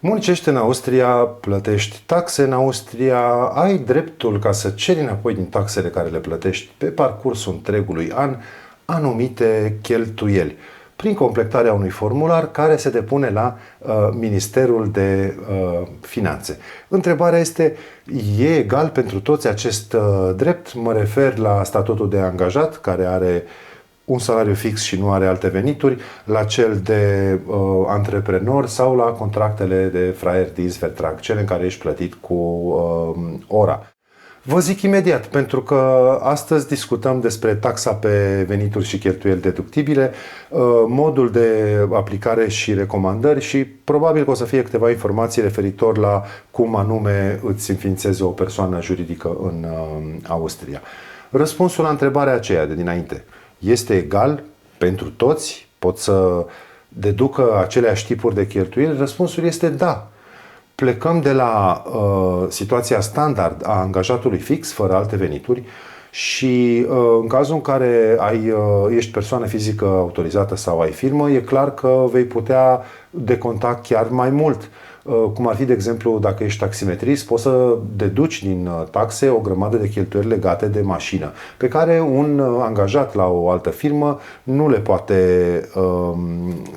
Muncești în Austria, plătești taxe în Austria, ai dreptul ca să ceri înapoi din taxele care le plătești pe parcursul întregului an anumite cheltuieli, prin completarea unui formular care se depune la Ministerul de Finanțe. Întrebarea este, e egal pentru toți acest drept? Mă refer la statutul de angajat, care are un salariu fix și nu are alte venituri, la cel de antreprenor sau la contractele de Freidienstvertrag, cele în care ești plătit cu ora. Vă zic imediat, pentru că astăzi discutăm despre taxa pe venituri și cheltuieli deductibile, modul de aplicare și recomandări și probabil că o să fie câteva informații referitor la cum anume îți înființezi o persoană juridică în Austria. Răspunsul la întrebarea aceea de dinainte este egal pentru toți? Pot să deducă aceleași tipuri de cheltuieli? Răspunsul este da. Plecăm de la situația standard a angajatului fix, fără alte venituri, și în cazul în care ești persoană fizică autorizată sau ai firmă, e clar că vei putea deconta chiar mai mult. Cum ar fi, de exemplu, dacă ești taximetrist, poți să deduci din taxe o grămadă de cheltuieli legate de mașină, pe care un angajat la o altă firmă nu le poate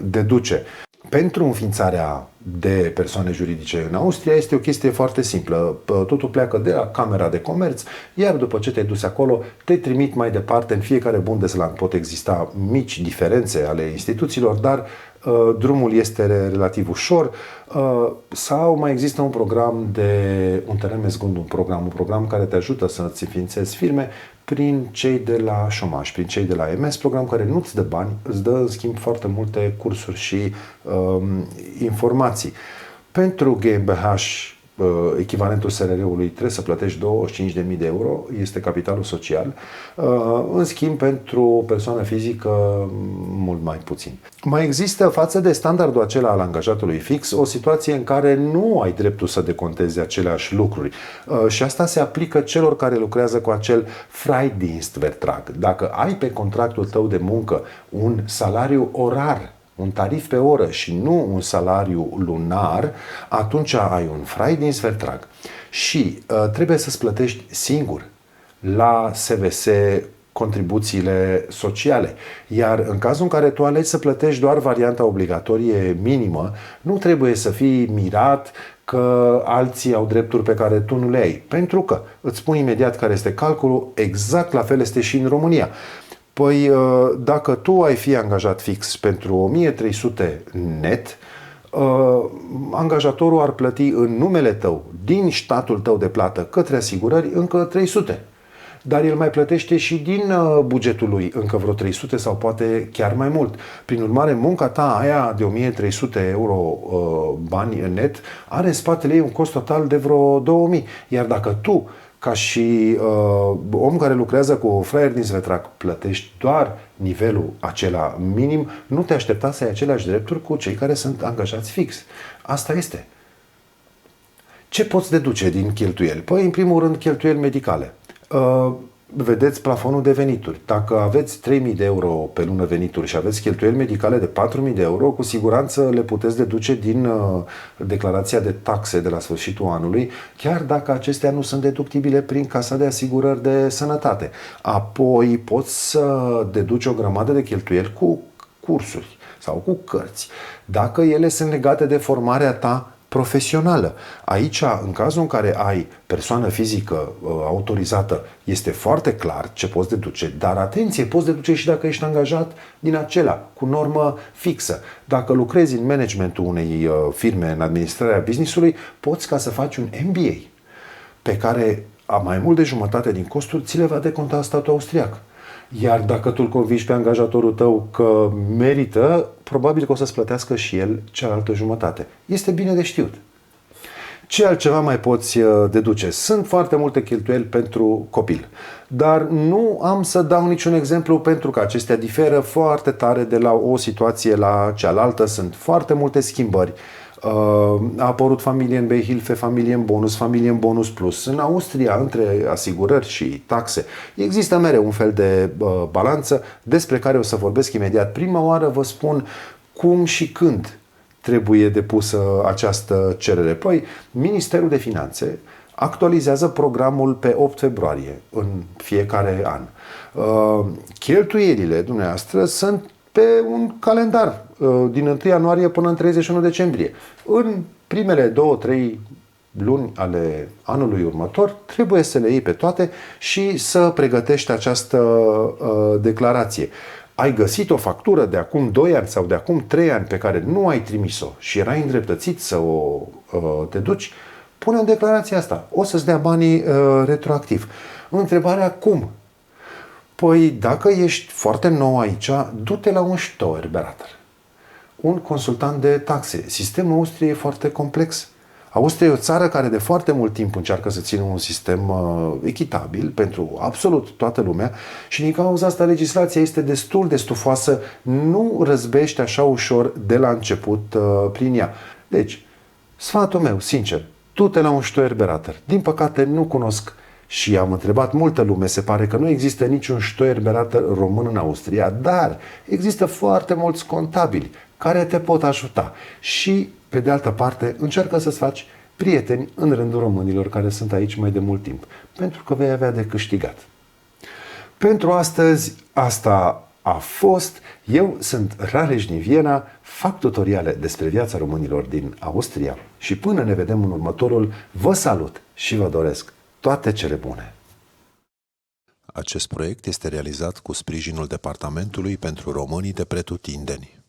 deduce. Pentru înființarea de persoane juridice în Austria este o chestie foarte simplă. Totul pleacă de la Camera de Comerț, iar după ce te-ai dus acolo, te trimit mai departe. În fiecare Bundesland pot exista mici diferențe ale instituțiilor, dar drumul este relativ ușor. Sau mai există un program un Unternehmensgründung, un program care te ajută să-ți înființezi firme prin cei de la șomaj, prin cei de la EMS, program care nu îți dă bani, îți dă în schimb foarte multe cursuri și informații. Pentru GmbH, echivalentul SRR-ului, trebuie să plătești 25.000 de euro, este capitalul social. În schimb, pentru o persoană fizică, mult mai puțin. Mai există, față de standardul acela al angajatului fix, o situație în care nu ai dreptul să decontezi aceleași lucruri. Și asta se aplică celor care lucrează cu acel Freidienstvertrag. Dacă ai pe contractul tău de muncă un salariu orar, un tarif pe oră și nu un salariu lunar, atunci ai un Freidienstvertrag și trebuie să-ți plătești singur la SVS contribuțiile sociale. Iar în cazul în care tu alegi să plătești doar varianta obligatorie minimă, nu trebuie să fii mirat că alții au drepturi pe care tu nu le ai. Pentru că, îți spun imediat care este calculul, exact la fel este și în România. Păi, dacă tu ai fi angajat fix pentru 1300 net, angajatorul ar plăti în numele tău, din statul tău de plată către asigurări, încă 300. Dar el mai plătește și din bugetul lui încă vreo 300 sau poate chiar mai mult. Prin urmare, munca ta aia de 1300 euro bani net are în spatele ei un cost total de vreo 2000. Iar dacă tu, ca și om care lucrează cu Freidienstvertrag, plătești doar nivelul acela minim, nu te aștepta să ai aceleași drepturi cu cei care sunt angajați fix. Asta este. Ce poți deduce din cheltuieli? Păi, în primul rând, cheltuieli medicale. Vedeți plafonul de venituri. Dacă aveți 3.000 de euro pe lună venituri și aveți cheltuieli medicale de 4.000 de euro, cu siguranță le puteți deduce din declarația de taxe de la sfârșitul anului, chiar dacă acestea nu sunt deductibile prin Casa de Asigurări de Sănătate. Apoi poți să deduci o grămadă de cheltuieli cu cursuri sau cu cărți, dacă ele sunt legate de formarea ta profesională. Aici, în cazul în care ai persoană fizică autorizată, este foarte clar ce poți deduce, dar atenție, poți deduce și dacă ești angajat din acela, cu normă fixă. Dacă lucrezi în managementul unei firme, în administrarea business-ului, poți ca să faci un MBA, pe care mai mult de jumătate din costuri ți le va deconta statul austriac. Iar dacă tu îl convingi pe angajatorul tău că merită, probabil că o să-ți plătească și el cealaltă jumătate. Este bine de știut. Ce altceva mai poți deduce? Sunt foarte multe cheltuieli pentru copil, dar nu am să dau niciun exemplu pentru că acestea diferă foarte tare de la o situație la cealaltă. Sunt foarte multe schimbări. A apărut Familienbeihilfe, Familienbonus, Familienbonus Plus. În Austria, între asigurări și taxe, există mereu un fel de balanță despre care o să vorbesc imediat. Prima oară vă spun cum și când trebuie depusă această cerere? Păi, Ministerul de Finanțe actualizează programul pe 8 februarie în fiecare an. Cheltuielile dumneavoastră sunt pe un calendar din 1 ianuarie până în 31 decembrie. În primele 2-3 luni ale anului următor trebuie să le iei pe toate și să pregătești această declarație. Ai găsit o factură de acum 2 ani sau de acum 3 ani pe care nu ai trimis-o și erai îndreptățit să te duci, pune în declarația asta. O să-ți dea banii retroactiv. Întrebarea cum? Păi dacă ești foarte nou aici, du-te la un Steuerberater, un consultant de taxe. Sistemul Austriei e foarte complex. Austria e o țară care de foarte mult timp încearcă să țină un sistem echitabil pentru absolut toată lumea și din cauza asta legislația este destul de stufoasă, nu răzbește așa ușor de la început prin ea. Deci, sfatul meu, sincer, du-te la un Steuerberater. Din păcate nu cunosc și am întrebat multă lume, se pare că nu există niciun Steuerberater român în Austria, dar există foarte mulți contabili care te pot ajuta și, pe de altă parte, încearcă să-ți faci prieteni în rândul românilor care sunt aici mai de mult timp, pentru că vei avea de câștigat. Pentru astăzi, asta a fost. Eu sunt Rareș din Viena, fac tutoriale despre viața românilor din Austria și până ne vedem în următorul, vă salut și vă doresc toate cele bune! Acest proiect este realizat cu sprijinul Departamentului pentru Românii de Pretutindeni.